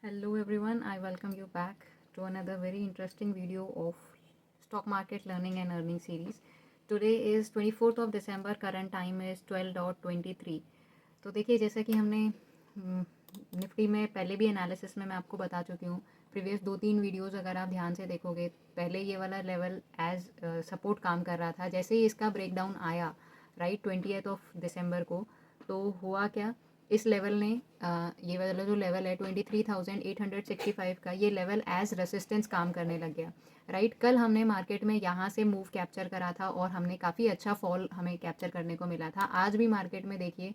Hello everyone, I welcome you back to another very interesting video of stock market learning and earning series. Today is 24th of December, current time is 12:23. तो देखिए जैसा कि हमने Nifty में पहले भी analysis में मैं आपको बता चुकी हूँ, प्रीवियस 2-3 वीडियोस अगर आप ध्यान से देखोगे, पहले ये वाला लेवल एज सपोर्ट काम कर रहा था। जैसे ही इसका ब्रेकडाउन आया राइट 20th ऑफ दिसंबर को, तो हुआ क्या, इस लेवल ने ये वाला जो लेवल है 23,865 का, ये लेवल एज रेसिस्टेंस काम करने लग गया राइट। कल हमने मार्केट में यहाँ से मूव कैप्चर करा था और हमने काफ़ी अच्छा फॉल हमें कैप्चर करने को मिला था। आज भी मार्केट में देखिए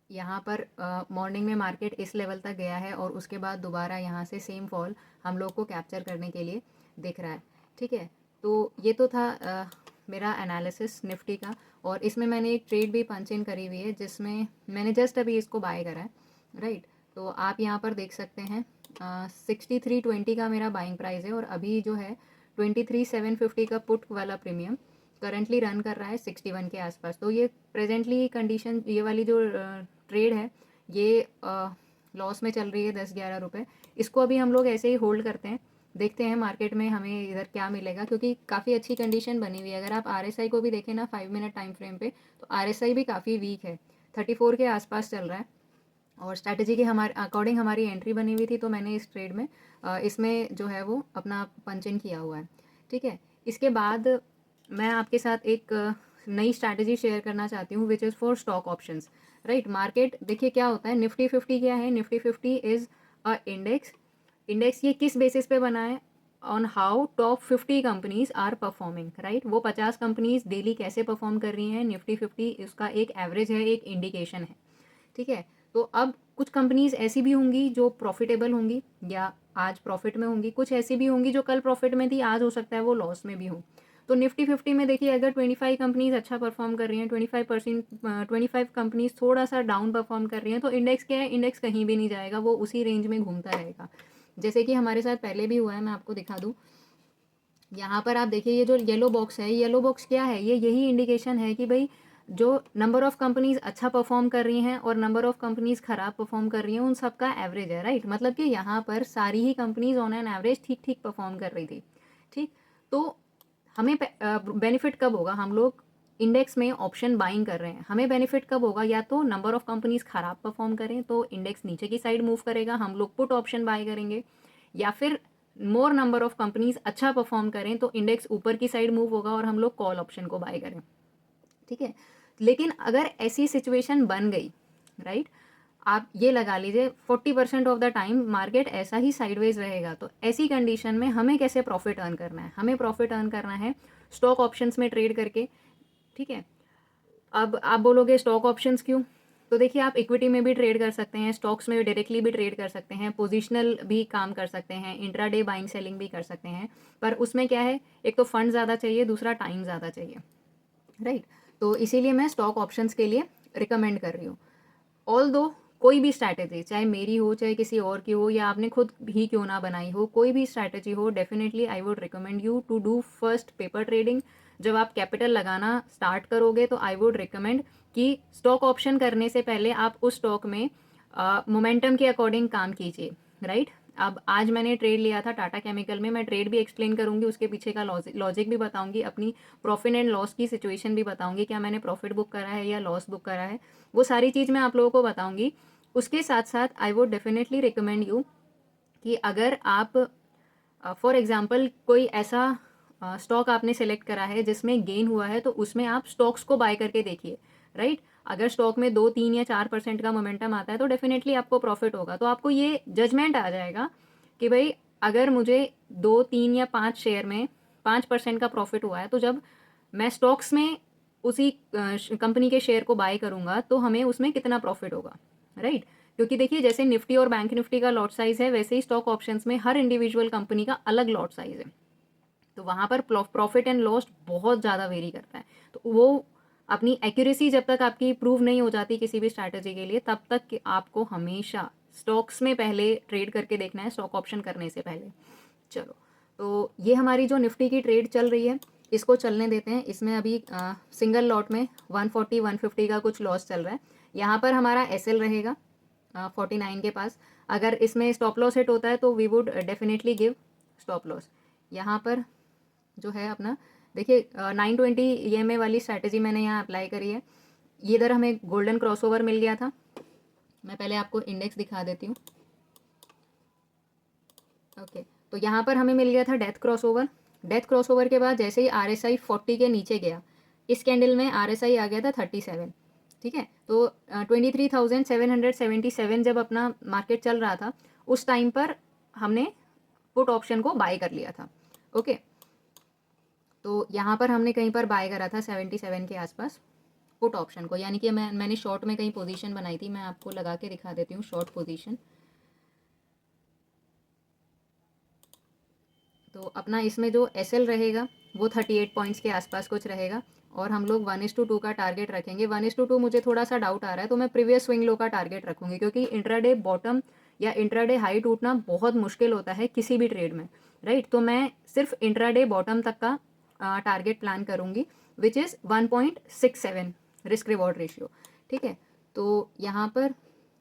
यहाँ पर मॉर्निंग में मार्केट इस लेवल तक गया है और उसके बाद दोबारा यहाँ से सेम फॉल हम लोग को कैप्चर करने के लिए दिख रहा है। ठीक है, तो ये तो था मेरा एनालिसिस निफ्टी का, और इसमें मैंने एक ट्रेड भी पंच इन करी हुई है जिसमें मैंने जस्ट अभी इसको बाय करा है राइट। तो आप यहाँ पर देख सकते हैं 63.20 का मेरा बाइंग प्राइस है और अभी जो है 23,750 का पुट वाला प्रीमियम करंटली रन कर रहा है 61 के आसपास। तो ये प्रेजेंटली कंडीशन, ये वाली जो ट्रेड है ये लॉस में चल रही है 10-11 रुपये। इसको अभी हम लोग ऐसे ही होल्ड करते हैं, देखते हैं मार्केट में हमें इधर क्या मिलेगा, क्योंकि काफ़ी अच्छी कंडीशन बनी हुई है। अगर आप RSI को भी देखें ना 5 मिनट टाइम फ्रेम पे, तो RSI भी काफ़ी वीक है, 34 के आसपास चल रहा है। और स्ट्रैटेजी के हमारे अकॉर्डिंग हमारी एंट्री बनी हुई थी, तो मैंने इस ट्रेड में इसमें जो है वो अपना पंच इन किया हुआ है। ठीक है, इसके बाद मैं आपके साथ एक नई स्ट्रैटेजी शेयर करना चाहती हूँ which is for stock options right. Market देखिए क्या होता है, निफ्टी 50 क्या है, निफ्टी 50 इज़ अ इंडेक्स ये किस बेसिस पे बना है, on how top 50 companies are performing right. वो 50 कंपनीज डेली कैसे परफॉर्म कर रही हैं, निफ्टी 50 उसका एक एवरेज है, एक इंडिकेशन है। ठीक है, तो अब कुछ कंपनीज ऐसी भी होंगी जो प्रॉफिटेबल होंगी या आज प्रॉफिट में होंगी, कुछ ऐसी भी होंगी जो कल प्रॉफिट में थी, आज हो सकता है वो लॉस में भी हो। तो निफ्टी 50 में देखिए अगर 25 कंपनीज अच्छा परफॉर्म कर रही हैं, 25 कंपनीज थोड़ा सा डाउन परफॉर्म कर रही हैं, तो इंडेक्स क्या है, इंडेक्स कहीं भी नहीं जाएगा, वो उसी रेंज में घूमता रहेगा। जैसे कि हमारे साथ पहले भी हुआ है, मैं आपको दिखा दूँ। यहाँ पर आप देखिए ये जो येलो बॉक्स है, येलो बॉक्स क्या है, ये यही इंडिकेशन है कि भाई जो नंबर ऑफ़ कंपनीज अच्छा परफॉर्म कर रही हैं और नंबर ऑफ़ कंपनीज ख़राब परफॉर्म कर रही हैं, उन सब का एवरेज है राइट। मतलब कि यहाँ पर सारी ही कंपनीज ऑन एन एवरेज ठीक ठीक परफॉर्म कर रही थी। ठीक, तो हमें बेनिफिट कब होगा, हम लोग इंडेक्स में ऑप्शन बाइंग कर रहे हैं, हमें बेनिफिट कब होगा, या तो नंबर ऑफ़ कंपनीज ख़राब परफॉर्म करें तो इंडेक्स नीचे की साइड मूव करेगा, हम लोग पुट ऑप्शन बाय करेंगे, या फिर मोर नंबर ऑफ कंपनीज अच्छा परफॉर्म करें तो इंडेक्स ऊपर की साइड मूव होगा और हम लोग कॉल ऑप्शन को बाय करें। ठीक है, लेकिन अगर ऐसी सिचुएशन बन गई राइट, आप ये लगा लीजिए 40% ऑफ द टाइम मार्केट ऐसा ही साइडवेज रहेगा, तो ऐसी कंडीशन में हमें कैसे प्रॉफिट अर्न करना है, हमें प्रॉफिट अर्न करना है स्टॉक ऑप्शंस में ट्रेड करके। ठीक है, अब आप बोलोगे स्टॉक ऑप्शंस क्यों, तो देखिए आप इक्विटी में भी ट्रेड कर सकते हैं, स्टॉक्स में डायरेक्टली भी ट्रेड कर सकते हैं, पोजिशनल भी काम कर सकते हैं, इंट्राडे बाइंग सेलिंग भी कर सकते हैं। पर उसमें क्या है, एक तो फंड ज़्यादा चाहिए, दूसरा टाइम ज़्यादा चाहिए राइट। तो इसीलिए मैं स्टॉक ऑप्शंस के लिए रिकमेंड कर रही हूँ। ऑल दो कोई भी स्ट्रैटेजी, चाहे मेरी हो चाहे किसी और की हो या आपने खुद ही क्यों ना बनाई हो, कोई भी स्ट्रैटेजी हो, definitely I would recommend you to do first paper trading. जब आप कैपिटल लगाना स्टार्ट करोगे तो आई वुड रिकमेंड कि स्टॉक ऑप्शन करने से पहले आप उस स्टॉक में मोमेंटम के अकॉर्डिंग काम कीजिए राइट। अब आज मैंने ट्रेड लिया था टाटा केमिकल में, मैं ट्रेड भी एक्सप्लेन करूंगी, उसके पीछे का लॉजिक भी बताऊंगी, अपनी प्रॉफिट एंड लॉस की सिचुएशन भी बताऊंगी, क्या मैंने प्रॉफिट बुक करा है या लॉस बुक करा है, वो सारी चीज़ मैं आप लोगों को बताऊंगी। उसके साथ साथ I would definitely recommend you कि अगर आप फॉर एग्जांपल कोई ऐसा स्टॉक आपने सेलेक्ट करा है जिसमें गेन हुआ है, तो उसमें आप स्टॉक्स को बाय करके देखिए राइट। अगर स्टॉक में 2, 3 या 4% का मोमेंटम आता है तो डेफिनेटली आपको प्रॉफिट होगा, तो आपको ये जजमेंट आ जाएगा कि भाई अगर मुझे 2, 3 या 5 शेयर में 5% का प्रॉफिट हुआ है, तो जब मैं स्टॉक्स में उसी कंपनी के शेयर को बाय करूंगा तो हमें उसमें कितना प्रॉफिट होगा राइट। क्योंकि देखिए जैसे निफ्टी और बैंक निफ्टी का लॉट साइज है, वैसे ही स्टॉक ऑप्शंस में हर इंडिविजुअल कंपनी का अलग लॉट साइज है, तो वहाँ पर प्रॉफिट एंड लॉस बहुत ज़्यादा वेरी करता है। तो वो अपनी एक्यूरेसी जब तक आपकी प्रूव नहीं हो जाती किसी भी स्ट्रैटेजी के लिए, तब तक आपको हमेशा स्टॉक्स में पहले ट्रेड करके देखना है, स्टॉक ऑप्शन करने से पहले। चलो, तो ये हमारी जो निफ्टी की ट्रेड चल रही है इसको चलने देते हैं। इसमें अभी सिंगल लॉट में 140-150 का कुछ लॉस चल रहा है। यहाँ पर हमारा एसएल रहेगा 49 के पास। अगर इसमें स्टॉप लॉस हिट होता है तो we would definitely give stop loss. यहाँ पर जो है अपना देखिए 920 EMA वाली स्ट्रैटेजी मैंने यहाँ अप्लाई करी है। ये इधर हमें गोल्डन क्रॉसओवर मिल गया था। मैं पहले आपको इंडेक्स दिखा देती हूँ। ओके, तो यहाँ पर हमें मिल गया था डेथ क्रॉसओवर। डेथ क्रॉसओवर के बाद जैसे ही RSI 40 के नीचे गया, इस कैंडल में RSI आ गया था 37। ठीक है, तो 23,777 जब अपना मार्केट चल रहा था उस टाइम पर हमने पुट ऑप्शन को बाय कर लिया था। ओके, तो यहाँ पर हमने कहीं पर बाय करा था 77 के आसपास पुट ऑप्शन को, यानी कि मैंने शॉर्ट में कहीं पोजीशन बनाई थी। मैं आपको लगा के दिखा देती हूँ शॉर्ट पोजीशन। तो अपना इसमें जो SL रहेगा वो 38 पॉइंट्स के आसपास कुछ रहेगा, और हम लोग 1:2 का टारगेट रखेंगे। 1:2 मुझे थोड़ा सा डाउट आ रहा है, तो मैं प्रीवियस स्विंग लो का टारगेट रखूँगी, क्योंकि इंट्राडे बॉटम या इंट्राडे हाई टूटना बहुत मुश्किल होता है किसी भी ट्रेड में, राइट। तो मैं सिर्फ इंट्राडे बॉटम तक का टारगेट प्लान करूँगी, which is 1.67 risk reward ratio. ठीक है, तो यहाँ पर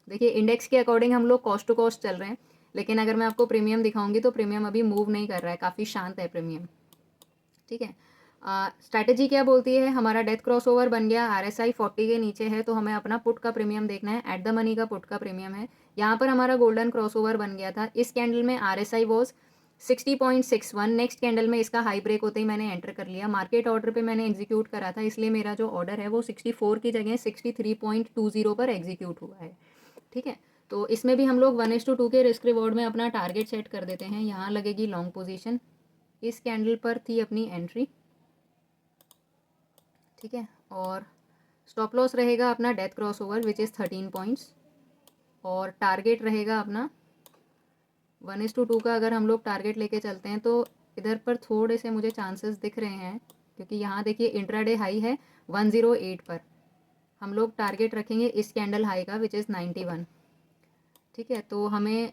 देखिए इंडेक्स के अकॉर्डिंग हम लोग कॉस्ट टू कॉस्ट चल रहे हैं, लेकिन अगर मैं आपको प्रीमियम दिखाऊंगी तो प्रीमियम अभी मूव नहीं कर रहा है, काफ़ी शांत है प्रीमियम। ठीक है, स्ट्रैटेजी क्या बोलती है, हमारा डेथ क्रॉसओवर बन गया, RSI 40 के नीचे है, तो हमें अपना पुट का प्रीमियम देखना है। एट द मनी का पुट का प्रीमियम है। यहाँ पर हमारा गोल्डन क्रॉसओवर बन गया था। इस कैंडल में RSI वॉज 60.61। नेक्स्ट कैंडल में इसका हाई ब्रेक होते ही मैंने एंटर कर लिया। मार्केट ऑर्डर पे मैंने एग्जीक्यूट करा था, इसलिए मेरा जो ऑर्डर है वो 64 की जगह 63.20 पर एग्जीक्यूट हुआ है। ठीक है, तो इसमें भी हम लोग 1:2 के रिस्क रिवॉर्ड में अपना टारगेट सेट कर देते हैं। यहाँ लगेगी लॉन्ग पोजीशन, इस कैंडल पर थी अपनी एंट्री। ठीक है, और स्टॉप लॉस रहेगा अपना death crossover which is 13 points, और टारगेट रहेगा अपना 1:2 का। अगर हम लोग टारगेट लेके चलते हैं तो इधर पर थोड़े से मुझे चांसेस दिख रहे हैं, क्योंकि यहाँ देखिए इंट्राडे हाई है 108 पर। हम लोग टारगेट रखेंगे इस कैंडल हाई का विच इज़ 91। ठीक है, तो हमें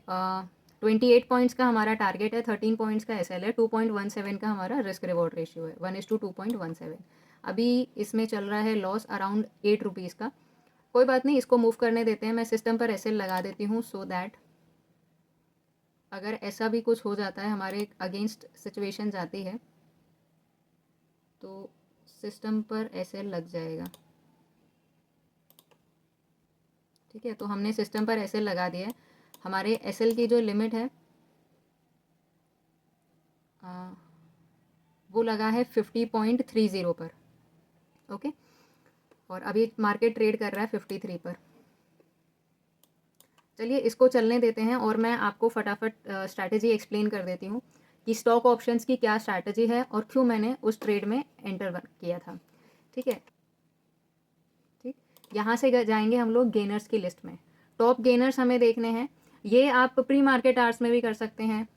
28 पॉइंट्स का हमारा टारगेट है, 13 पॉइंट्स का SL है, 2.17 का हमारा रिस्क रिवॉर्ड रेशियो है, 1:2.17। अभी इसमें चल रहा है लॉस अराउंड 8 रुपीज़ का। कोई बात नहीं, इसको मूव करने देते हैं। मैं सिस्टम पर SL लगा देती हूँ, सो दैट अगर ऐसा भी कुछ हो जाता है, हमारे अगेंस्ट सिचुएशन जाती है, तो सिस्टम पर SL लग जाएगा। ठीक है, तो हमने सिस्टम पर SL लगा दिया है। हमारे SL की जो लिमिट है वो लगा है 50.30 पर। ओके, और अभी मार्केट ट्रेड कर रहा है 53 पर। चलिए इसको चलने देते हैं, और मैं आपको फटाफट स्ट्रैटेजी एक्सप्लेन कर देती हूँ कि स्टॉक ऑप्शंस की क्या स्ट्रैटेजी है और क्यों मैंने उस ट्रेड में एंटर किया था। ठीक है, ठीक, यहाँ से जाएंगे हम लोग गेनर्स की लिस्ट में। टॉप गेनर्स हमें देखने हैं। ये आप प्री मार्केट आवर्स में भी कर सकते हैं,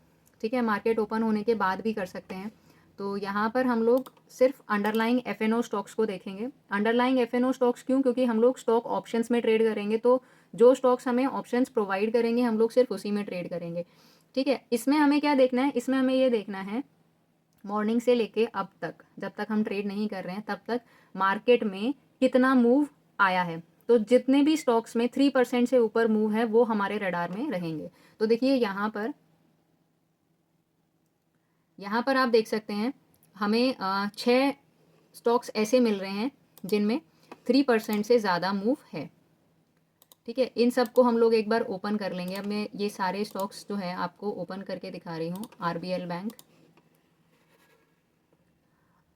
ठीक है, मार्केट ओपन होने के बाद भी कर सकते हैं। तो यहाँ पर हम लोग सिर्फ अंडरलाइंग FNO स्टॉक्स को देखेंगे। अंडरलाइंग FNO स्टॉक्स क्यों, क्योंकि हम लोग स्टॉक ऑप्शंस में ट्रेड करेंगे, तो जो स्टॉक्स हमें ऑप्शंस प्रोवाइड करेंगे हम लोग सिर्फ उसी में ट्रेड करेंगे। ठीक है, इसमें हमें क्या देखना है, इसमें हमें ये देखना है मॉर्निंग से लेके अब तक, जब तक हम ट्रेड नहीं कर रहे हैं तब तक मार्केट में कितना मूव आया है। तो जितने भी स्टॉक्स में 3% से ऊपर मूव है वो हमारे रडार में रहेंगे। तो देखिए यहाँ पर आप देख सकते हैं हमें 6 स्टॉक्स ऐसे मिल रहे हैं जिनमें 3% से ज़्यादा मूव है। ठीक है, इन सब को हम लोग एक बार ओपन कर लेंगे। अब मैं ये सारे स्टॉक्स जो है आपको ओपन करके दिखा रही हूँ। RBL बैंक,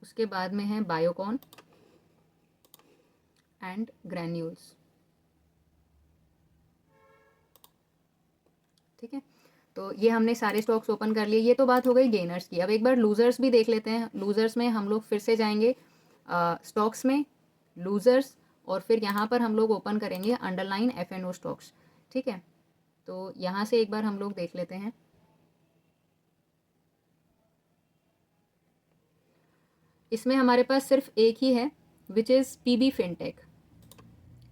उसके बाद में है बायोकॉन एंड ग्रैन्यूल्स। ठीक है, तो ये हमने सारे स्टॉक्स ओपन कर लिए। ये तो बात हो गई गेनर्स की। अब एक बार लूजर्स भी देख लेते हैं। लूजर्स में हम लोग फिर से जाएंगे स्टॉक्स में, लूजर्स, और फिर यहाँ पर हम लोग ओपन करेंगे अंडरलाइन FNO स्टॉक्स। ठीक है, तो यहाँ से एक बार हम लोग देख लेते हैं। इसमें हमारे पास सिर्फ एक ही है विच इज़ PB फिनटेक।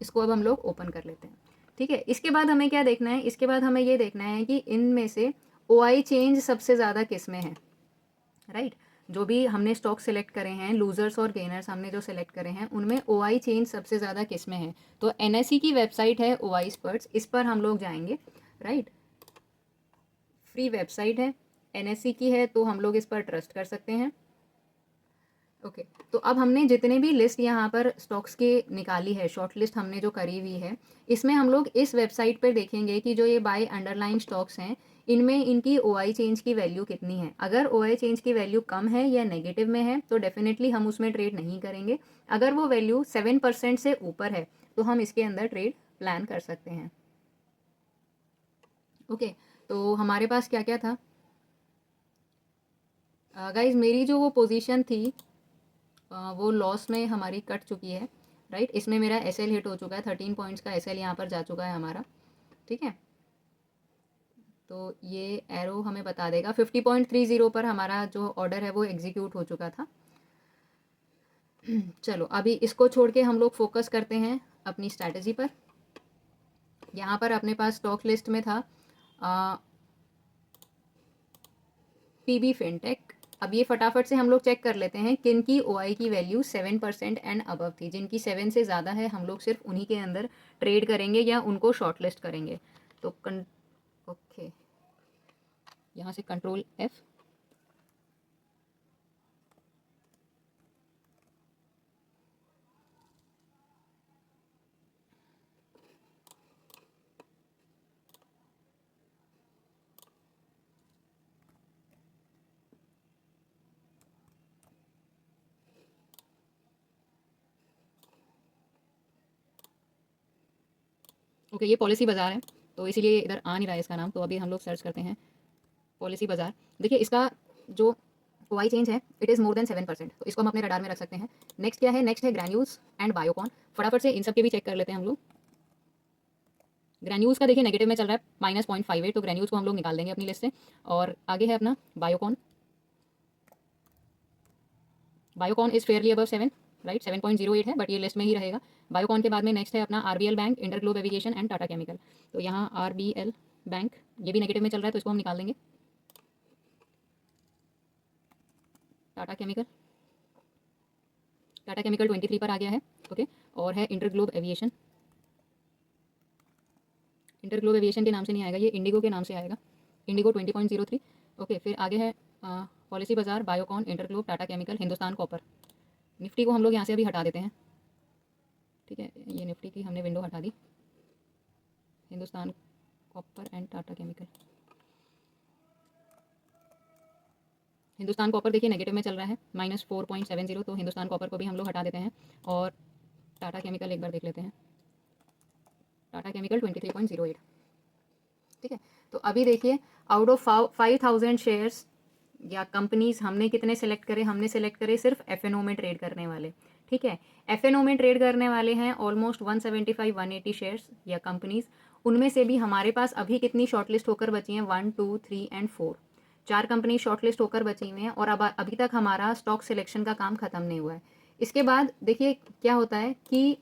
इसको अब हम लोग ओपन कर लेते हैं। ठीक है, इसके बाद हमें क्या देखना है, इसके बाद हमें ये देखना है कि इनमें से OI चेंज सबसे ज़्यादा किस में है, राइट। जो भी हमने स्टॉक सेलेक्ट करे हैं, लूजर्स और गेनर्स हमने जो सेलेक्ट करे हैं, उनमें OI चेंज सबसे ज़्यादा किस में है? तो NSE की वेबसाइट है OI स्पर्ट्स, इस पर हम लोग जाएंगे, राइट। फ्री वेबसाइट है, NSE की है, तो हम लोग इस पर ट्रस्ट कर सकते हैं। ओके तो अब हमने जितने भी लिस्ट यहाँ पर स्टॉक्स के निकाली है, शॉर्ट लिस्ट हमने जो करी हुई है, इसमें हम लोग इस वेबसाइट पर देखेंगे कि जो ये बाय अंडरलाइन स्टॉक्स हैं, इनमें इनकी OI चेंज की वैल्यू कितनी है। अगर OI चेंज की वैल्यू कम है या नेगेटिव में है तो डेफिनेटली हम उसमें ट्रेड नहीं करेंगे। अगर वो वैल्यू 7% से ऊपर है तो हम इसके अंदर ट्रेड प्लान कर सकते हैं। ओके तो हमारे पास क्या क्या था गाइज, मेरी जो वो पोजीशन थी वो लॉस में हमारी कट चुकी है, राइट। इसमें मेरा SL हिट हो चुका है, 13 पॉइंट्स का SL यहाँ पर जा चुका है हमारा, ठीक है। तो ये एरो हमें बता देगा 50.30 पर हमारा जो ऑर्डर है वो एग्जीक्यूट हो चुका था। चलो अभी इसको छोड़ के हम लोग फोकस करते हैं अपनी स्ट्रैटेजी पर। यहाँ पर अपने पास स्टॉक लिस्ट में था PB फिनटेक। अब ये फटाफट से हम लोग चेक कर लेते हैं किन की OI की वैल्यू 7% एंड अबव थी। जिनकी 7 से ज़्यादा है हम लोग सिर्फ उन्हीं के अंदर ट्रेड करेंगे या उनको शॉर्ट लिस्ट करेंगे। तो ओके यहाँ से कंट्रोल F। ओके ये पॉलिसी बाज़ार है तो इसीलिए इधर आ नहीं रहा है इसका नाम। तो अभी हम लोग सर्च करते हैं पॉलिसी बाज़ार। देखिए इसका जो OI चेंज है इट इज़ मोर देन 7%, तो इसको हम अपने रडार में रख सकते हैं। नेक्स्ट क्या है? नेक्स्ट है ग्रैन्यूल्स एंड बायोकॉन। फटाफट से इन सब के भी चेक कर लेते हैं हम लोग। ग्रैन्यूल्स का देखिए नेगेटिव में चल रहा है -0.58, तो ग्रैन्यूल्स को हम लोग निकाल देंगे अपनी लिस्ट से। और आगे है अपना Biocon. Biocon is Fairlie above 7, right, 7.08 है, बट ये लिस्ट में ही रहेगा। बायोकॉन के बाद में नेक्स्ट है अपना RBL bank, InterGlobe aviation and Tata chemical. तो यहाँ RBL बैंक ये भी नेगेटिव में चल रहा है, तो इसको हम निकाल देंगे। टाटा केमिकल 23 पर आ गया है, ओके। और है इंटरग्लोब एविएशन। इंटरग्लोब एविएशन के नाम से नहीं आएगा, ये इंडिगो के नाम से आएगा। Indigo 20.03, okay. फिर आगे है पॉलिसी बाज़ार, Biocon, InterGlobe, Tata Chemical, Hindustan copper. Nifty को हम लोग यहाँ से अभी हटा देते हैं, ठीक है। ये निफ्टी की हमने विंडो हटा दी। Hindustan Copper and Tata Chemical. Hindustan Copper देखिए नेगेटिव में चल रहा है -4.70, तो हिंदुस्तान कॉपर को भी हम लोग हटा देते हैं। और टाटा केमिकल एक बार देख लेते हैं। टाटा केमिकल 23.08, ठीक है। तो अभी देखिए आउट ऑफ 5000 शेयर्स या कंपनीज हमने कितने सेलेक्ट करे? हमने सेलेक्ट करे सिर्फ FNO में ट्रेड करने वाले, ठीक है। FNO में ट्रेड करने वाले हैं ऑलमोस्ट 175-180 शेयर्स या कंपनीज। उनमें से भी हमारे पास अभी कितनी शॉर्टलिस्ट होकर बची हैं? 1, 2, 3 एंड 4, 4 कंपनी शॉर्टलिस्ट होकर बची हुई हैं। और अब अभी तक हमारा स्टॉक सिलेक्शन का काम ख़त्म नहीं हुआ है। इसके बाद देखिए क्या होता है कि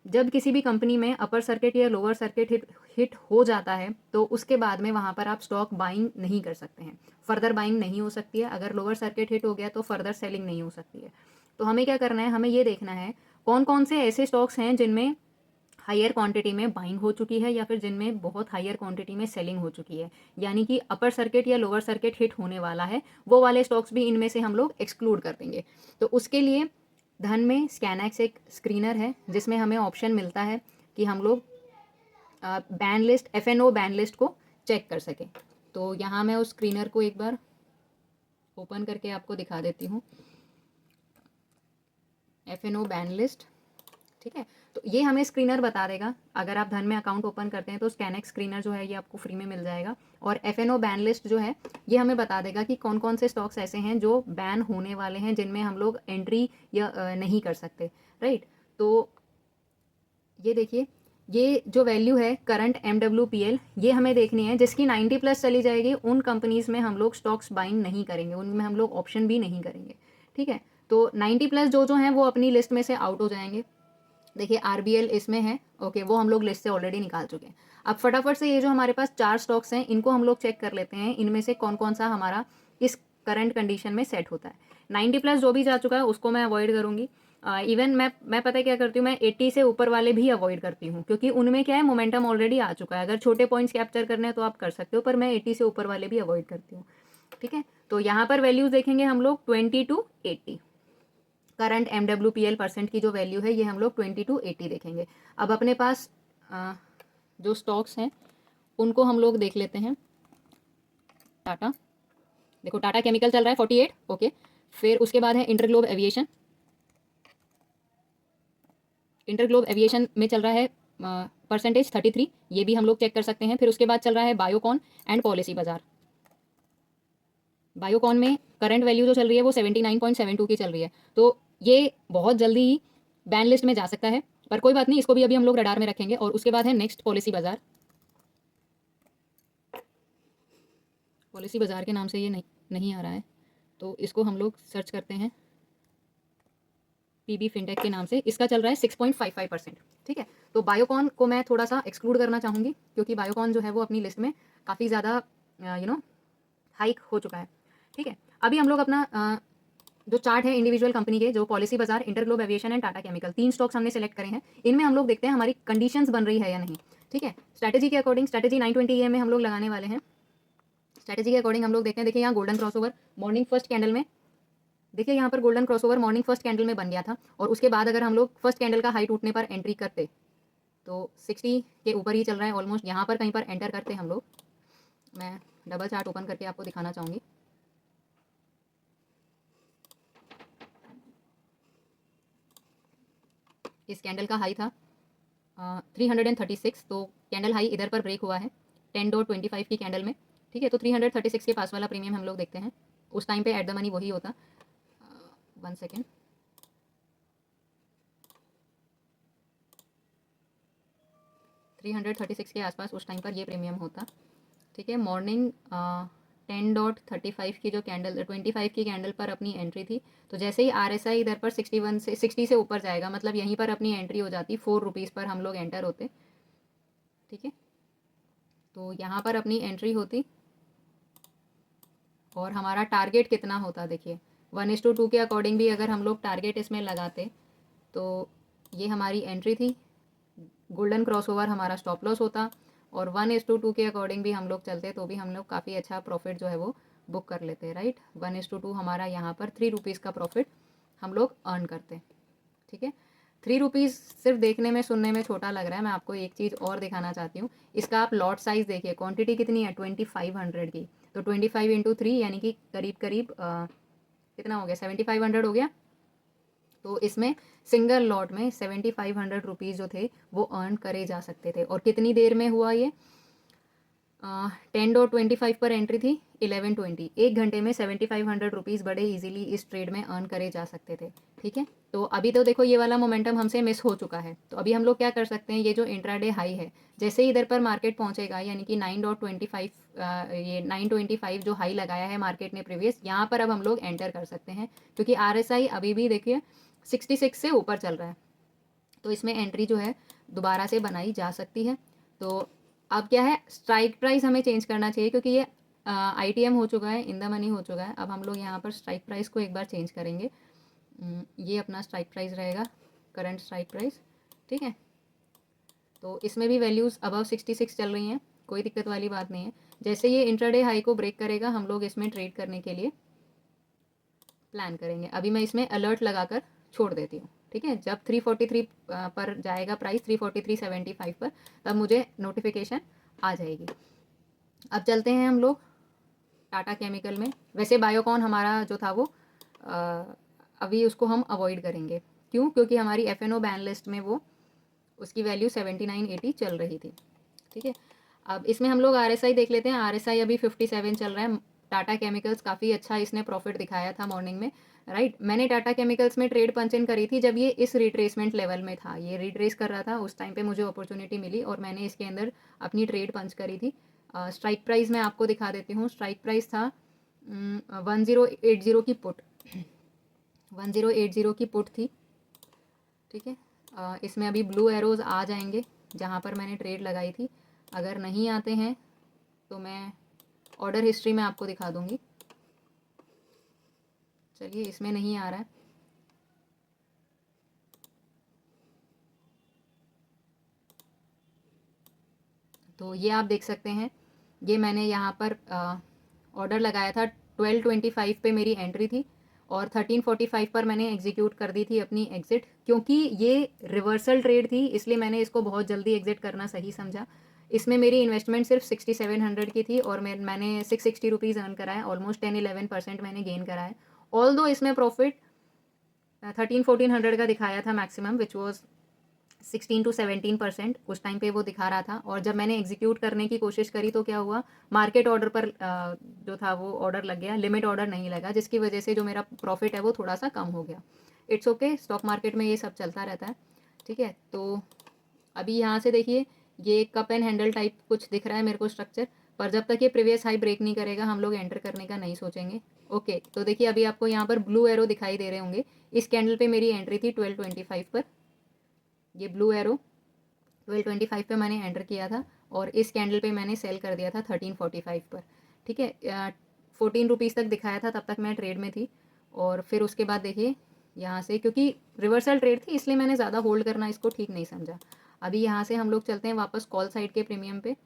जब किसी भी कंपनी में अपर सर्किट या लोअर सर्किट हिट हो जाता है तो उसके बाद में वहाँ पर आप स्टॉक बाइंग नहीं कर सकते हैं, फर्दर बाइंग नहीं हो सकती है। अगर लोअर सर्किट हिट हो गया तो फर्दर सेलिंग नहीं हो सकती है। तो हमें क्या करना है? हमें ये देखना है कौन कौन से ऐसे स्टॉक्स हैं जिनमें हायर क्वांटिटी में बाइंग हो चुकी है या फिर जिनमें बहुत हायर क्वांटिटी में सेलिंग हो चुकी है, यानी कि अपर सर्किट या लोअर सर्किट हिट होने वाला है, वो वाले स्टॉक्स भी इनमें से हम लोग एक्सक्लूड कर देंगे। तो उसके लिए धन में स्कैनएक्स एक स्क्रीनर है जिसमें हमें ऑप्शन मिलता है कि हम लोग ban list, FNO ban list को चेक कर सकें। तो यहाँ मैं उस स्क्रीनर को एक बार ओपन करके आपको दिखा देती हूँ। FNO बैन लिस्ट, ठीक है। तो ये हमें स्क्रीनर बता देगा। अगर आप धन में अकाउंट ओपन करते हैं तो स्कैनएक्स स्क्रीनर जो है ये आपको फ्री में मिल जाएगा। और FNO बैन लिस्ट जो है ये हमें बता देगा कि कौन कौन से स्टॉक्स ऐसे हैं जो बैन होने वाले हैं, जिनमें हम लोग एंट्री या नहीं कर सकते, राइट। तो ये देखिए ये जो वैल्यू है करंट MWPL, ये हमें देखनी है। जिसकी 90+ चली जाएगी उन कंपनीज़ में हम लोग स्टॉक्स बाइंग नहीं करेंगे, उनमें हम लोग ऑप्शन भी नहीं करेंगे, ठीक है। तो 90+ जो हैं वो अपनी लिस्ट में से आउट हो जाएंगे। देखिए RBL इसमें है, ओके, वो हम लोग लिस्ट से ऑलरेडी निकाल चुके हैं। अब फटाफट से ये जो हमारे पास 4 स्टॉक्स हैं इनको हम लोग चेक कर लेते हैं, इनमें से कौन कौन सा हमारा इस करंट कंडीशन में सेट होता है। 90 प्लस जो भी जा चुका है उसको मैं अवॉइड करूँगी। इवन मैं पता है क्या करती हूँ, मैं 80 से ऊपर वाले भी अवॉइड करती हूँ, क्योंकि उनमें क्या है, मोमेंटम ऑलरेडी आ चुका है। अगर छोटे पॉइंट्स कैप्चर करने हैं तो आप कर सकते हो, पर मैं 80 से ऊपर वाले भी अवॉइड करती हूँ। ठीक है, तो यहाँ पर वैल्यूज़ देखेंगे हम लोग 20 to 80। करंट MWPL परसेंट की जो वैल्यू है ये हम लोग 20 to 80 देखेंगे। अब अपने पास जो स्टॉक्स हैं उनको हम लोग देख लेते हैं। टाटा, देखो टाटा केमिकल चल रहा है 48, ओके। फिर उसके बाद है इंटरग्लोब एविएशन। इंटरग्लोब एविएशन में चल रहा है परसेंटेज 33, ये भी हम लोग चेक कर सकते हैं। फिर उसके बाद चल रहा है बायोकॉन एंड पॉलिसी बाजार। बायोकॉन में करंट वैल्यू जो चल रही है वो 79.72 की चल रही है, तो ये बहुत जल्दी ही बैन लिस्ट में जा सकता है, पर कोई बात नहीं, इसको भी अभी हम लोग रडार में रखेंगे। और उसके बाद है नेक्स्ट पॉलिसी बाजार। पॉलिसी बाजार के नाम से ये नहीं आ रहा है, तो इसको हम लोग सर्च करते हैं PB फिनटेक के नाम से। इसका चल रहा है 6.55%। ठीक है, तो बायोकॉन को मैं थोड़ा सा एक्सक्लूड करना चाहूँगी, क्योंकि बायोकॉन जो है वो अपनी लिस्ट में काफ़ी ज़्यादा हाइक हो चुका है। ठीक है, अभी हम लोग अपना जो चार्ट है इंडिविजुअल कंपनी के, जो पॉलिसी बाजार, InterGlobe aviation and Tata chemical, 3 stocks हमने सेलेक्ट करे हैं। इनमें हम लोग देखते हैं हमारी कंडीशंस बन रही है या नहीं। ठीक है, स्ट्रैटेजी के अकॉर्डिंग, स्ट्रैटेजी 920 EM में हम लोग लगाने वाले हैं। स्ट्रैटेजी के अकॉर्डिंग हम लोग देखते हैं, देखिए यहाँ golden crossover morning first candle में, देखिए यहाँ पर golden crossover morning first candle में बन गया था, और उसके बाद अगर हम लोग फर्स्ट कैंडल का हाई टूटने पर एंट्री करते तो 60 के ऊपर ही चल रहा है ऑलमोस्ट, यहाँ पर कहीं पर एंटर करते हम लोग। मैं डबल चार्ट ओपन करके आपको दिखाना चाहूँगी। इस कैंडल का हाई था 336, तो कैंडल हाई इधर पर ब्रेक हुआ है 10.25 की कैंडल में। ठीक है, तो 336 के पास वाला प्रीमियम हम लोग देखते हैं। उस टाइम पे एट द मनी वही होता, 1 सेकेंड, 336 के आसपास उस टाइम पर ये प्रीमियम होता। ठीक है, मॉर्निंग 10.35 की जो कैंडल, 25 की कैंडल पर अपनी एंट्री थी, तो जैसे ही RSI इधर पर 61 से 60 से ऊपर जाएगा, मतलब यहीं पर अपनी एंट्री हो जाती, 4 रुपीज़ पर हम लोग एंटर होते। ठीक है, तो यहाँ पर अपनी एंट्री होती और हमारा टारगेट कितना होता, देखिए 1:2 के अकॉर्डिंग भी अगर हम लोग टारगेट इसमें लगाते तो ये हमारी एंट्री थी, गोल्डन क्रॉसओवर हमारा स्टॉप लॉस होता, और 1:2 के अकॉर्डिंग भी हम लोग चलते तो भी हम लोग काफ़ी अच्छा प्रॉफिट जो है वो बुक कर लेते हैं, राइट। 1:2 हमारा यहाँ पर 3 रुपीज़ का प्रॉफिट हम लोग अर्न करते। ठीक है, 3 रुपीज़ सिर्फ देखने में सुनने में छोटा लग रहा है, मैं आपको एक चीज़ और दिखाना चाहती हूँ। इसका आप लॉट साइज़ देखिए, क्वांटिटी कितनी है 2500 की, तो 25 इंटू 3 यानी कि करीब करीब कितना हो गया, 7500 हो गया। तो इसमें सिंगल लॉट में 7500 रुपीज़ जो थे वो अर्न करे जा सकते थे। और कितनी देर में हुआ ये, 10.25 पर एंट्री थी, 11:20, 1 घंटे में 7500 रुपीज़ बड़े इजीली इस ट्रेड में अर्न करे जा सकते थे। ठीक है, तो अभी तो देखो ये वाला मोमेंटम हमसे मिस हो चुका है, तो अभी हम लोग क्या कर सकते हैं, ये जो इंट्राडे हाई है, जैसे ही इधर पर मार्केट पहुंचेगा, यानी कि 9.25, ये 925 जो हाई लगाया है मार्केट ने प्रीवियस, यहाँ पर अब हम लोग एंटर कर सकते हैं, क्योंकि RSI अभी भी देखिए 66 से ऊपर चल रहा है, तो इसमें एंट्री जो है दोबारा से बनाई जा सकती है। तो अब क्या है, स्ट्राइक प्राइस हमें चेंज करना चाहिए, क्योंकि ये ITM हो चुका है, इन द मनी हो चुका है। अब हम लोग यहाँ पर स्ट्राइक प्राइस को एक बार चेंज करेंगे। ये अपना स्ट्राइक प्राइस रहेगा, करंट स्ट्राइक प्राइस। ठीक है, तो इसमें भी वैल्यूज़ अबव 66 चल रही हैं, कोई दिक्कत वाली बात नहीं है। जैसे ये इंट्राडे हाई को ब्रेक करेगा, हम लोग इसमें ट्रेड करने के लिए प्लान करेंगे। अभी मैं इसमें अलर्ट लगाकर छोड़ देती हूँ। ठीक है, जब 343 पर जाएगा प्राइस, 343.75 पर, तब मुझे नोटिफिकेशन आ जाएगी। अब चलते हैं हम लोग टाटा केमिकल में। वैसे बायोकॉन हमारा जो था वो अभी उसको हम अवॉइड करेंगे। क्यों, क्योंकि हमारी FNO बैन लिस्ट में वो उसकी वैल्यू 79.80 चल रही थी। ठीक है, अब इसमें हम लोग RSI देख लेते हैं। RSI अभी 57 चल रहा है। टाटा केमिकल्स काफ़ी अच्छा इसने प्रॉफिट दिखाया था मॉर्निंग में, राइट। मैंने टाटा केमिकल्स में ट्रेड पंच इन करी थी जब ये इस रिट्रेसमेंट लेवल में था, ये रिट्रेस कर रहा था, उस टाइम पे मुझे अपॉर्चुनिटी मिली और मैंने इसके अंदर अपनी ट्रेड पंच करी थी। स्ट्राइक प्राइस मैं आपको दिखा देती हूँ। स्ट्राइक प्राइस था 1080 की पुट, 1080 की पुट थी। ठीक है, इसमें अभी ब्लू एरोज आ जाएंगे जहाँ पर मैंने ट्रेड लगाई थी। अगर नहीं आते हैं तो मैं ऑर्डर हिस्ट्री में आपको दिखा दूँगी। चलिए, इसमें नहीं आ रहा है। तो ये आप देख सकते हैं, ये मैंने यहाँ पर ऑर्डर लगाया था 12:25 पे मेरी एंट्री थी और 13:45 पर मैंने एग्जीक्यूट कर दी थी अपनी एग्ज़िट। क्योंकि ये रिवर्सल ट्रेड थी इसलिए मैंने इसको बहुत जल्दी एग्ज़िट करना सही समझा। इसमें मेरी इन्वेस्टमेंट सिर्फ 6700 की थी और मैंने 660 रुपीज़ अर्न करा है। ऑलमोस्ट 10-11% मैंने गेन करा है। ऑल्दो इसमें प्रॉफिट 13-1400 का दिखाया था मैक्सिमम, विच वॉज 16-17% उस टाइम पे वो दिखा रहा था। और जब मैंने एग्जीक्यूट करने की कोशिश करी तो क्या हुआ, मार्केट ऑर्डर पर जो था वो ऑर्डर लग गया, लिमिट ऑर्डर नहीं लगा, जिसकी वजह से जो मेरा प्रॉफिट है वो थोड़ा सा कम हो गया। इट्स ओके, स्टॉक मार्केट में ये सब चलता रहता है, ठीक है। तो अभी यहाँ से देखिए, ये कप एंड हैंडल टाइप कुछ दिख रहा है मेरे को स्ट्रक्चर, पर जब तक ये प्रीवियस हाई ब्रेक नहीं करेगा हम लोग एंटर करने का नहीं सोचेंगे। ओके, तो देखिए अभी आपको यहाँ पर ब्लू एरो दिखाई दे रहे होंगे। इस कैंडल पे मेरी एंट्री थी 12:25 पर, ये ब्लू एरो 12:25 पे मैंने एंटर किया था और इस कैंडल पे मैंने सेल कर दिया था 13:45 पर, ठीक है। 14 रुपीज़ तक दिखाया था, तब तक मैं ट्रेड में थी। और फिर उसके बाद देखिए यहाँ से, क्योंकि रिवर्सल ट्रेड थी इसलिए मैंने ज़्यादा होल्ड करना इसको ठीक नहीं समझा। अभी यहाँ से हम लोग चलते हैं वापस कॉल साइड के प्रीमियम पे,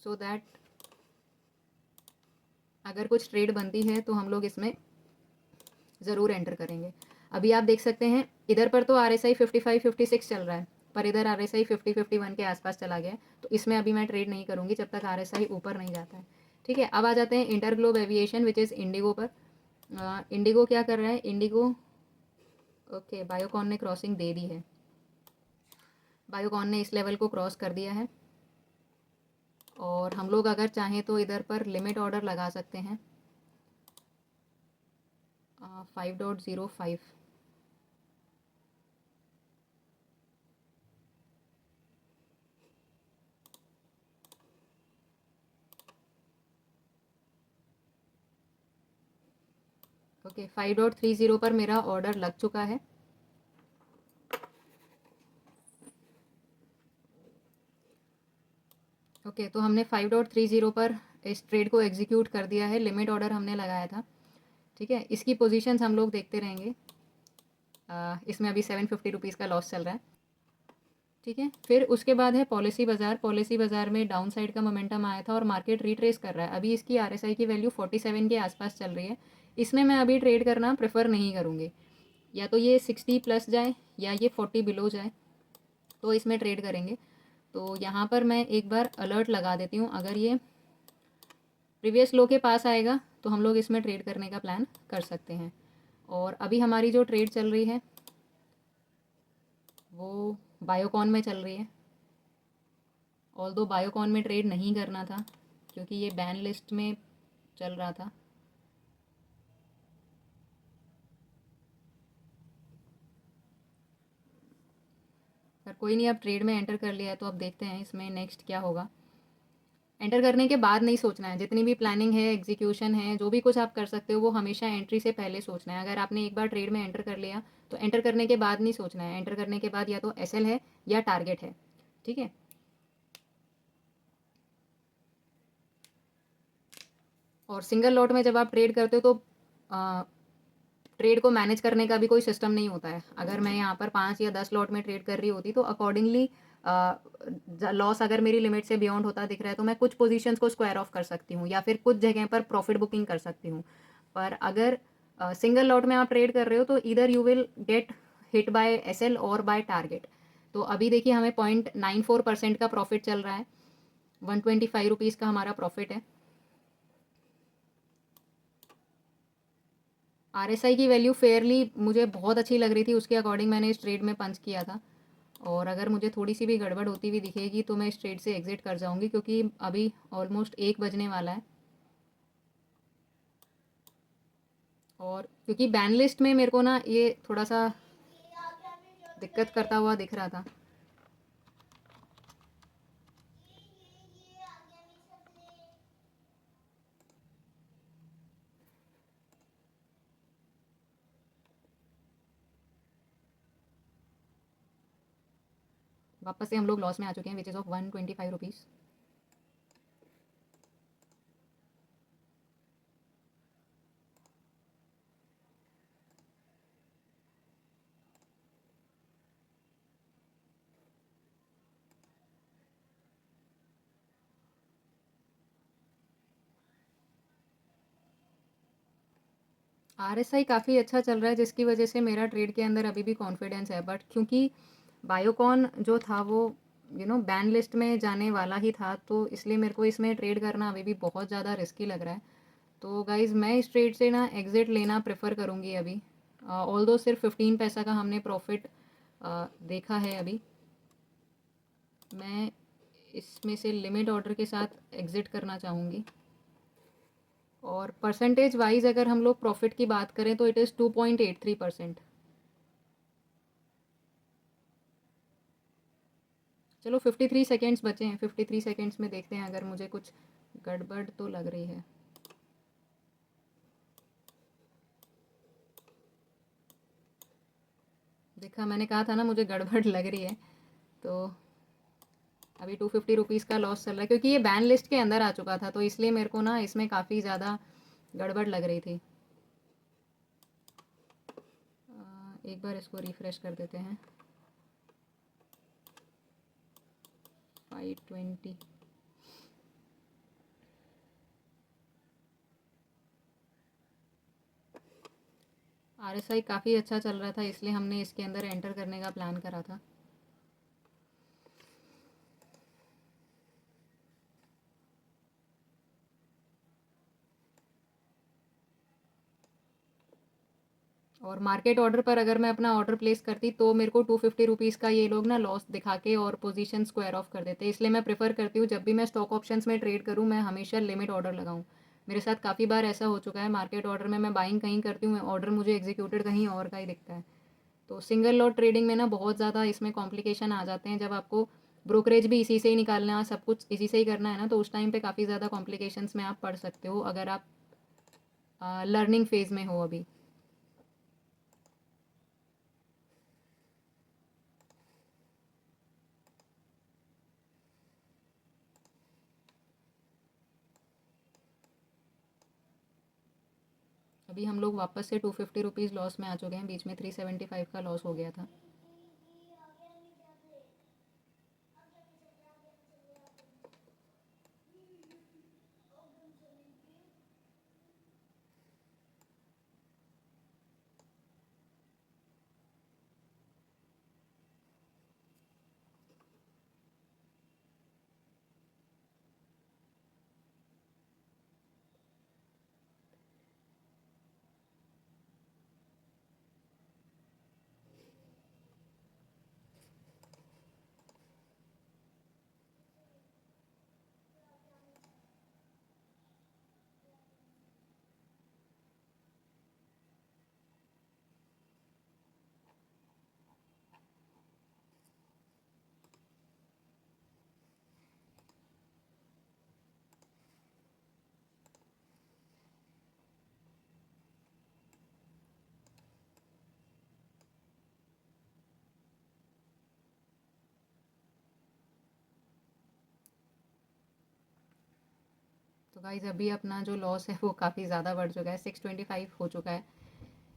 सो दैट अगर कुछ ट्रेड बनती है तो हम लोग इसमें ज़रूर एंटर करेंगे। अभी आप देख सकते हैं इधर पर तो RSI 55-56 चल रहा है, पर इधर RSI 50-51 के आसपास चला गया है। तो इसमें अभी मैं ट्रेड नहीं करूँगी जब तक RSI ऊपर नहीं जाता है, ठीक है। अब आ जाते हैं InterGlobe aviation which is Indigo पर। इंडिगो क्या कर रहा है, इंडिगो ओके, बायोकॉन ने क्रॉसिंग दे दी है, बायोकॉन ने इस लेवल को क्रॉस कर दिया है और हम लोग अगर चाहें तो इधर पर लिमिट ऑर्डर लगा सकते हैं 5.05। ओके, 5.30 पर मेरा ऑर्डर लग चुका है। ओके, तो हमने 5.30 पर इस ट्रेड को एग्जीक्यूट कर दिया है, लिमिट ऑर्डर हमने लगाया था, ठीक है। इसकी पोजीशंस हम लोग देखते रहेंगे। इसमें अभी 750 रुपीज़ का लॉस चल रहा है, ठीक है। फिर उसके बाद है पॉलिसी बाज़ार। पॉलिसी बाज़ार में डाउन साइड का मोमेंटम आया था और मार्केट रिट्रेस कर रहा है। अभी इसकी RSI की वैल्यू 47 के आसपास चल रही है। इसमें मैं अभी ट्रेड करना प्रेफर नहीं करूँगी, या तो ये 60 प्लस जाए या ये 40 बिलो जाए तो इसमें ट्रेड करेंगे। तो यहाँ पर मैं एक बार अलर्ट लगा देती हूँ, अगर ये प्रीवियस लो के पास आएगा तो हम लोग इसमें ट्रेड करने का प्लान कर सकते हैं। और अभी हमारी जो ट्रेड चल रही है वो बायोकॉन में चल रही है। ऑल्दो बायोकॉन में ट्रेड नहीं करना था क्योंकि ये बैन लिस्ट में चल रहा था। पर कोई नहीं, अब ट्रेड में एंटर कर लिया है तो अब देखते हैं इसमें नेक्स्ट क्या होगा। एंटर करने के बाद नहीं सोचना है, जितनी भी प्लानिंग है, एग्जीक्यूशन है, जो भी कुछ आप कर सकते हो वो हमेशा एंट्री से पहले सोचना है। अगर आपने एक बार ट्रेड में एंटर कर लिया तो एंटर करने के बाद नहीं सोचना है। एंटर करने के बाद या तो SL है या टारगेट है, ठीक है। और सिंगल लॉट में जब आप ट्रेड करते हो तो ट्रेड को मैनेज करने का भी कोई सिस्टम नहीं होता है। अगर मैं यहाँ पर 5 या 10 लॉट में ट्रेड कर रही होती तो अकॉर्डिंगली लॉस अगर मेरी लिमिट से बियॉन्ड होता दिख रहा है तो मैं कुछ पोजीशंस को स्क्वायर ऑफ कर सकती हूँ या फिर कुछ जगह पर प्रॉफिट बुकिंग कर सकती हूँ। पर अगर सिंगल लॉट में आप ट्रेड कर रहे हो तो इधर you will get hit by SL और बाय टारगेट। तो अभी देखिए हमें 0.94% का प्रॉफिट चल रहा है, 125 रुपीज़ का हमारा प्रॉफिट है। RSI की वैल्यू फेयरली मुझे बहुत अच्छी लग रही थी, उसके अकॉर्डिंग मैंने इस ट्रेड में पंच किया था। और अगर मुझे थोड़ी सी भी गड़बड़ होती हुई दिखेगी तो मैं इस ट्रेड से एग्ज़िट कर जाऊंगी क्योंकि अभी ऑलमोस्ट 1 बजने वाला है। और क्योंकि बैन लिस्ट में मेरे को ना ये थोड़ा सा दिक्कत करता हुआ दिख रहा था। वापस से हम लोग लॉस में आ चुके हैं which is of 125 rupees. RSI काफ़ी अच्छा चल रहा है, जिसकी वजह से मेरा ट्रेड के अंदर अभी भी कॉन्फिडेंस है, बट क्योंकि बायोकॉन जो था वो बैन लिस्ट में जाने वाला ही था, तो इसलिए मेरे को इसमें ट्रेड करना अभी भी बहुत ज़्यादा रिस्की लग रहा है। तो गाइज़ मैं इस ट्रेड से ना एग्ज़िट लेना प्रेफर करूँगी अभी। ऑल्दो सिर्फ 15 पैसा का हमने प्रॉफिट देखा है अभी। मैं इसमें से लिमिट ऑर्डर के साथ एग्ज़िट करना चाहूँगी। और परसेंटेज वाइज अगर हम लोग प्रॉफिट की बात करें तो इट इज़ 2.83%। चलो 53 सेकेंड्स बचे हैं, 53 सेकेंड्स में देखते हैं अगर मुझे कुछ गड़बड़ तो लग रही है। देखा, मैंने कहा था ना मुझे गड़बड़ लग रही है। तो अभी 250 रुपीज़ का लॉस चल रहा है, क्योंकि ये बैन लिस्ट के अंदर आ चुका था, तो इसलिए मेरे को ना इसमें काफ़ी ज़्यादा गड़बड़ लग रही थी। एक बार इसको रिफ़्रेश कर देते हैं। 520। RSI काफ़ी अच्छा चल रहा था, इसलिए हमने इसके अंदर एंटर करने का प्लान करा था। और मार्केट ऑर्डर पर अगर मैं अपना ऑर्डर प्लेस करती तो मेरे को 250 रुपीज़ का ये लोग ना लॉस दिखा के और पोजीशन स्क्वायर ऑफ कर देते। इसलिए मैं प्रेफर करती हूँ जब भी मैं स्टॉक ऑप्शंस में ट्रेड करूँ मैं हमेशा लिमिट ऑर्डर लगाऊँ। मेरे साथ काफ़ी बार ऐसा हो चुका है, मार्केट ऑर्डर में मैं बाइंग कहीं करती हूँ, ऑर्डर मुझे एग्जीक्यूटेड कहीं और का ही दिखता है। तो सिंगल लॉट ट्रेडिंग में ना बहुत ज़्यादा इसमें कॉम्प्लिकेशन आ जाते हैं। जब आपको ब्रोकरेज भी इसी से ही निकालना, सब कुछ इसी से ही करना है ना, तो उस टाइम पे काफ़ी ज़्यादा कॉम्प्लिकेशंस में आप पड़ सकते हो अगर आप लर्निंग फेज़ में हो अभी। अभी हम लोग वापस से 250 रुपीज़ लॉस में आ चुके हैं, बीच में 375 का लॉस हो गया था। तो गाइज अभी अपना जो लॉस है वो काफ़ी ज़्यादा बढ़ चुका है, 625 हो चुका है।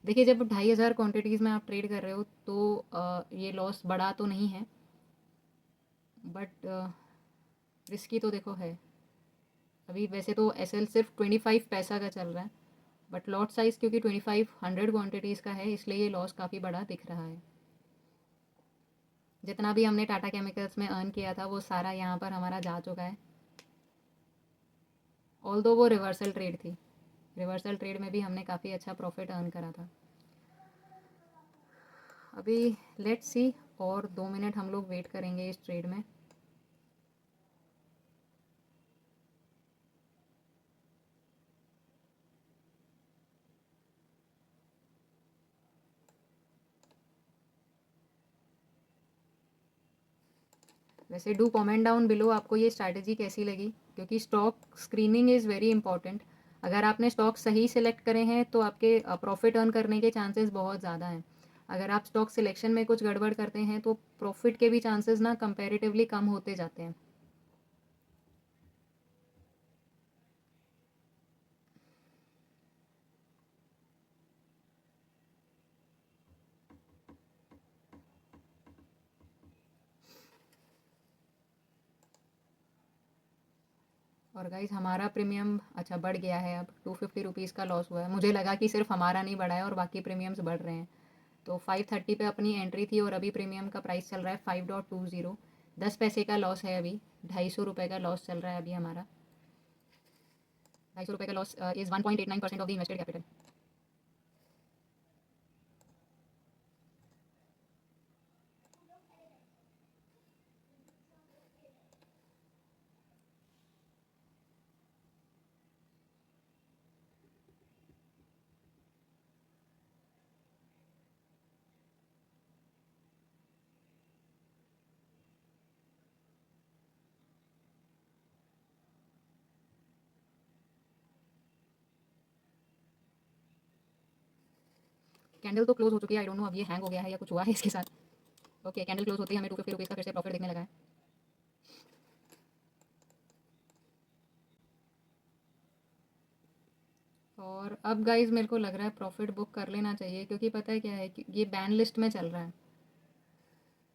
देखिए, जब 2500 क्वान्टिटीज़ में आप ट्रेड कर रहे हो तो ये लॉस बड़ा तो नहीं है, बट रिस्की तो देखो है। अभी वैसे तो एसएल सिर्फ 25 पैसा का चल रहा है, बट लॉट साइज़ क्योंकि 2500 क्वान्टिटीज़ का है, इसलिए ये लॉस काफ़ी बड़ा दिख रहा है। जितना भी हमने टाटा केमिकल्स में अर्न किया था वो सारा यहाँ पर हमारा जा चुका है। ऑल्दो वो रिवर्सल ट्रेड थी, रिवर्सल ट्रेड में भी हमने काफ़ी अच्छा प्रॉफिट अर्न करा था। अभी लेट्स सी, और 2 मिनट हम लोग वेट करेंगे इस ट्रेड में। वैसे डू कमेंट डाउन बिलो आपको ये स्ट्रैटेजी कैसी लगी, क्योंकि stock screening is very important. अगर आपने स्टॉक सही सिलेक्ट करे हैं तो आपके प्रॉफिट अर्न करने के चांसेस बहुत ज़्यादा हैं। अगर आप स्टॉक सिलेक्शन में कुछ गड़बड़ करते हैं तो प्रॉफिट के भी चांसेस ना कंपैरेटिवली कम होते जाते हैं। और गाइज हमारा प्रीमियम अच्छा बढ़ गया है, अब 250 रुपीज़ का लॉस हुआ है। मुझे लगा कि सिर्फ हमारा नहीं बढ़ा है और बाकी प्रीमियम्स बढ़ रहे हैं। तो 530 पे अपनी एंट्री थी और अभी प्रीमियम का प्राइस चल रहा है 5.20। 10 पैसे का लॉस है अभी, 250 रुपये का लॉस चल रहा है अभी हमारा। 250 रुपये का loss is 1.89% of the invested capital. Candle तो क्लोज हो चुकी है, आई डोंट नो अब ये हैंग हो गया है या कुछ हुआ है इसके साथ। ओके कैंडल क्लोज होती है, हमें 250 रुपीज़ का फिर से प्रॉफिट दिखने लगा है। और अब गाइज मेरे को लग रहा है प्रॉफिट बुक कर लेना चाहिए, क्योंकि पता है क्या है कि ये बैन लिस्ट में चल रहा है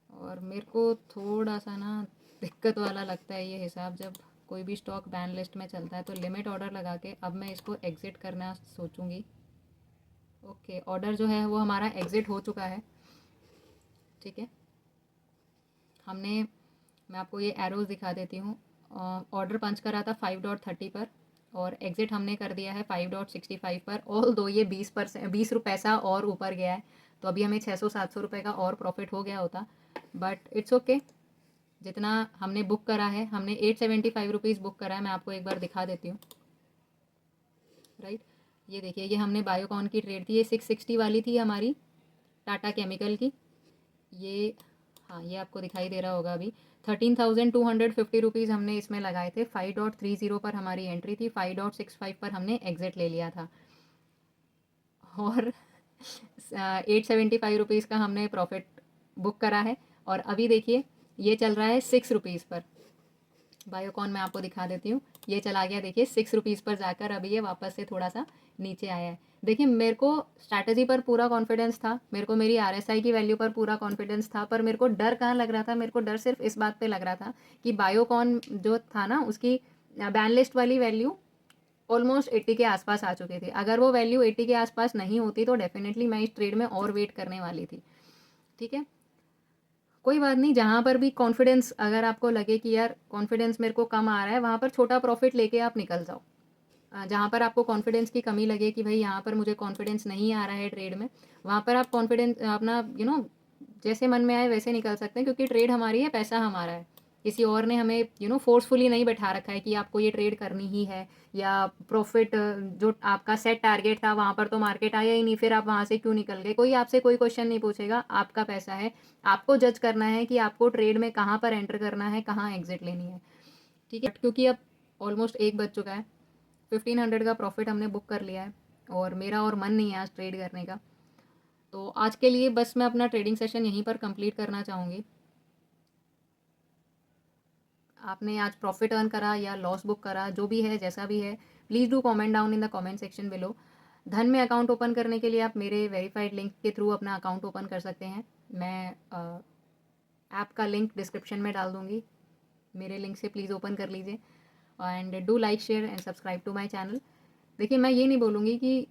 और मेरे को थोड़ा सा ना दिक्कत वाला लगता है ये हिसाब। जब कोई भी स्टॉक बैन लिस्ट में चलता है तो लिमिट ऑर्डर लगा के अब मैं इसको एग्ज़िट करना सोचूंगी। ओके ऑर्डर जो है वो हमारा एग्ज़िट हो चुका है, ठीक है। हमने, मैं आपको ये एरोज़ दिखा देती हूँ। ऑर्डर पंच करा था 5.30 पर और एग्ज़िट हमने कर दिया है 5.65 पर। ऑल दो ये 20% 20 पैसा और ऊपर गया है, तो अभी हमें 600-700 रुपये का और प्रॉफिट हो गया होता, बट इट्स ओके। जितना हमने बुक करा है, हमने 875 रुपीज़ बुक करा है। मैं आपको एक बार दिखा देती हूँ, राइट। ये देखिए, ये हमने बायोकॉन की ट्रेड थी, ये 660 वाली थी हमारी टाटा केमिकल की। ये, हाँ ये आपको दिखाई दे रहा होगा अभी। 13,250 रुपीज़ हमने इसमें लगाए थे। 5.30 पर हमारी एंट्री थी, 5.65 पर हमने एग्ज़िट ले लिया था और 875 रुपीज़ का हमने प्रॉफिट बुक करा है। और अभी देखिए ये चल रहा है 6 रुपीज़ पर। बायोकॉन मैं आपको दिखा देती हूँ, ये चला गया देखिए 6 रुपीज़ पर जाकर अभी ये वापस से थोड़ा सा नीचे आया है। देखिए मेरे को स्ट्रैटेजी पर पूरा कॉन्फिडेंस था, मेरे को मेरी आरएसआई की वैल्यू पर पूरा कॉन्फिडेंस था, पर मेरे को डर कहाँ लग रहा था, मेरे को डर सिर्फ इस बात पे लग रहा था कि बायोकॉन जो था ना उसकी बैन लिस्ट वाली वैल्यू ऑलमोस्ट 80 के आसपास आ चुकी थी। अगर वो वैल्यू 80 के आसपास नहीं होती तो डेफिनेटली मैं इस ट्रेड में और वेट करने वाली थी, ठीक है। कोई बात नहीं, जहाँ पर भी कॉन्फिडेंस, अगर आपको लगे कि यार कॉन्फिडेंस मेरे को कम आ रहा है, वहाँ पर छोटा प्रॉफिट लेके आप निकल जाओ। जहाँ पर आपको कॉन्फिडेंस की कमी लगे कि भाई यहाँ पर मुझे कॉन्फिडेंस नहीं आ रहा है ट्रेड में, वहाँ पर आप कॉन्फिडेंस अपना जैसे मन में आए वैसे निकल सकते हैं, क्योंकि ट्रेड हमारी है, पैसा हमारा है। किसी और ने हमें फोर्सफुली नहीं बैठा रखा है कि आपको ये ट्रेड करनी ही है, या प्रॉफिट जो आपका सेट टारगेट था वहाँ पर तो मार्केट आया ही नहीं, फिर आप वहाँ से क्यों निकल गए। कोई आपसे कोई क्वेश्चन नहीं पूछेगा, आपका पैसा है, आपको जज करना है कि आपको ट्रेड में कहाँ पर एंटर करना है, कहाँ एग्जिट लेनी है, ठीक है। क्योंकि अब ऑलमोस्ट 1 बज चुका है, 1500 का प्रॉफिट हमने बुक कर लिया है और मेरा और मन नहीं है आज ट्रेड करने का। तो आज के लिए बस मैं अपना ट्रेडिंग सेशन यहीं पर कंप्लीट करना चाहूँगी। आपने आज प्रॉफिट अर्न करा या लॉस बुक करा, जो भी है जैसा भी है, please do comment down in the comment section below. धन में अकाउंट ओपन करने के लिए आप मेरे वेरीफाइड लिंक के थ्रू अपना अकाउंट ओपन कर सकते हैं। मैं ऐप का लिंक डिस्क्रिप्शन में डाल दूँगी, मेरे लिंक से प्लीज़ ओपन कर लीजिए। And do like share and subscribe to my channel. देखिए मैं ये नहीं बोलूँगी कि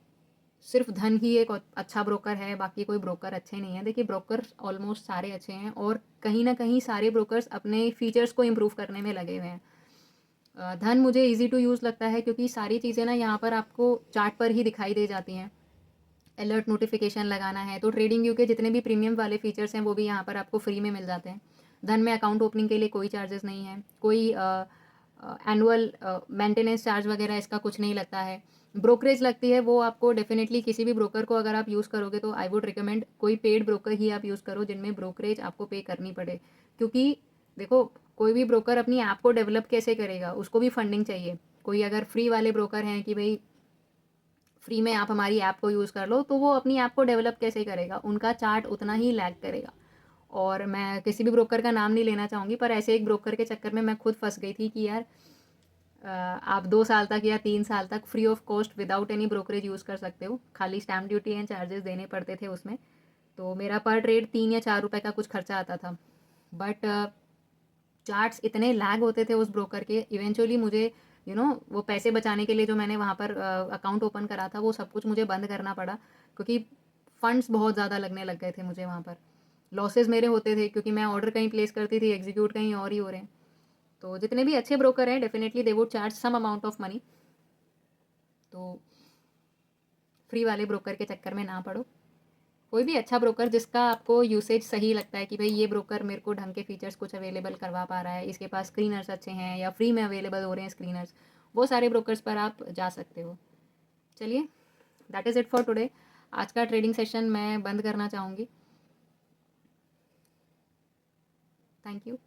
सिर्फ धन ही एक अच्छा ब्रोकर है, बाकी कोई ब्रोकर अच्छे नहीं है। देखिए ब्रोकर ऑलमोस्ट सारे अच्छे हैं और कहीं ना कहीं सारे ब्रोकर्स अपने फीचर्स को इम्प्रूव करने में लगे हुए हैं। धन मुझे इजी टू यूज़ लगता है, क्योंकि सारी चीज़ें ना यहाँ पर आपको चार्ट पर ही दिखाई दे जाती हैं। अलर्ट नोटिफिकेशन लगाना है तो ट्रेडिंग व्यू के जितने भी प्रीमियम वाले फीचर्स हैं वो भी यहाँ पर आपको फ्री में मिल जाते हैं। धन में अकाउंट ओपनिंग के लिए कोई चार्जेस नहीं है, कोई एनुअल मेंटेनेंस चार्ज वगैरह इसका कुछ नहीं लगता है। ब्रोकरेज लगती है, वो आपको डेफिनेटली किसी भी ब्रोकर को अगर आप यूज़ करोगे तो आई वुड रिकमेंड कोई पेड ब्रोकर ही आप यूज़ करो जिनमें ब्रोकरेज आपको पे करनी पड़े। क्योंकि देखो कोई भी ब्रोकर अपनी ऐप को डेवलप कैसे करेगा, उसको भी फंडिंग चाहिए। कोई अगर फ्री वाले ब्रोकर हैं कि भाई फ्री में आप हमारी ऐप को यूज़ कर लो, तो वो अपनी ऐप को डेवलप कैसे करेगा, उनका चार्ट उतना ही लैग करेगा। और मैं किसी भी ब्रोकर का नाम नहीं लेना चाहूँगी, पर ऐसे एक ब्रोकर के चक्कर में मैं खुद फंस गई थी कि यार आप 2 साल तक या 3 साल तक free of cost without any brokerage use कर सकते हो, खाली स्टैम्प ड्यूटी एंड चार्जेस देने पड़ते थे उसमें। तो मेरा पर ट्रेड 3 या 4 रुपये का कुछ खर्चा आता था, बट चार्ट्स इतने लैग होते थे उस ब्रोकर के, इवेंचुअली मुझे वो पैसे बचाने के लिए जो मैंने वहाँ पर अकाउंट ओपन करा था वो सब कुछ मुझे बंद करना पड़ा, क्योंकि फंड्स बहुत ज़्यादा लगने लग गए थे मुझे वहाँ पर। लॉसेस मेरे होते थे क्योंकि मैं ऑर्डर कहीं प्लेस करती थी, एग्जीक्यूट कहीं और ही हो रहे हैं। तो जितने भी अच्छे ब्रोकर हैं definitely they would charge some amount of money. तो फ्री वाले ब्रोकर के चक्कर में ना पड़ो। कोई भी अच्छा ब्रोकर जिसका आपको यूसेज सही लगता है कि भाई ये ब्रोकर मेरे को ढंग के फीचर्स कुछ अवेलेबल करवा पा रहा है, इसके पास स्क्रीनर्स अच्छे हैं या फ्री में अवेलेबल हो रहे हैं स्क्रीनर्स, वो सारे ब्रोकर्स पर आप जा सकते हो। चलिए, that is it for today. आज का ट्रेडिंग सेशन मैं बंद करना चाहूँगी। Thank you.